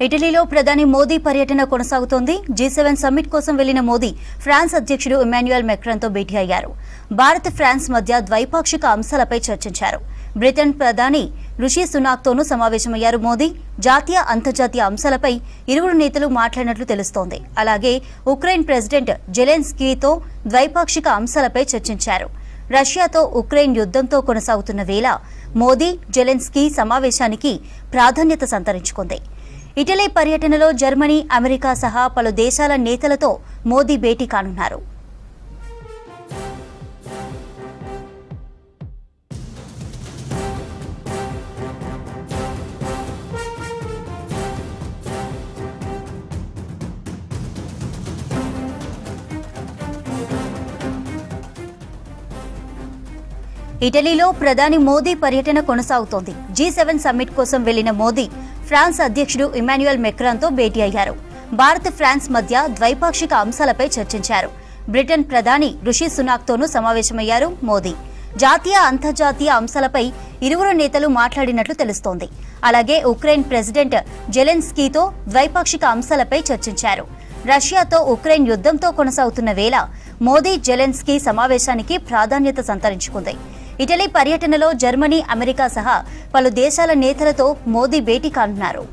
ఇటలీలో ప్రధాని మోదీ పర్యటన కొనసాగుతోంది. G7 సమ్మిట్ కోసం వెళ్లిన మోదీ ఫ్రాన్స్ అధ్యక్షుడు ఇమాన్యుయల్ మెక్రాన్తో భేటీ అయ్యారు. భారత్ ఫ్రాన్స్ మధ్య ద్వైపాక్షిక అంశాలపై చర్చించారు. బ్రిటన్ ప్రధాని రిషి సునాక్తోనూ సమావేశమయ్యారు మోదీ. జాతీయ అంతర్జాతీయ అంశాలపై ఇరువురు నేతలు మాట్లాడినట్లు తెలుస్తోంది. అలాగే ఉక్రెయిన్ ప్రెసిడెంట్ జెలెన్స్కీతో ద్వైపాక్షిక అంశాలపై చర్చించారు. రష్యాతో ఉక్రెయిన్ యుద్ధంతో కొనసాగుతున్న వేళ మోదీ జెలెన్స్కీ సమావేశానికి ప్రాధాన్యత సంతరించుకుంది. ఇటలీ పర్యటనలో జర్మనీ, అమెరికా సహా పలు దేశాల నేతలతో మోదీ భేటీ కానున్నారు. ఇటలీలో ప్రధాని మోదీ పర్యటన కొనసాగుతోంది. G7 సమ్మిట్ కోసం వెళ్లిన మోదీ ఫ్రాన్స్ అధ్యక్షుడు ఇమాన్యుయల్ మెక్రాన్తో భేటీ అయ్యారు. భారత్ ఫ్రాన్స్ మధ్య ద్వైపాక్షిక అంశాలపై చర్చించారు. బ్రిటన్ ప్రధాని రిషి సునాక్తోనూ సమావేశమయ్యారు మోదీ. జాతీయ అంతర్జాతీయ అంశాలపై ఇరువురు నేతలు మాట్లాడినట్లు తెలుస్తోంది. అలాగే ఉక్రెయిన్ ప్రెసిడెంట్ జెలెన్స్కీతో ద్వైపాక్షిక అంశాలపై చర్చించారు. రష్యాతో ఉక్రెయిన్ యుద్ధంతో కొనసాగుతున్న వేళ మోదీ జెలెన్స్కీ సమావేశానికి ప్రాధాన్యత సంతరించుకుంది. ఇటలీ పర్యటనలో జర్మనీ, అమెరికా సహా పలు దేశాల నేతలతో మోదీ భేటీ కానున్నారు.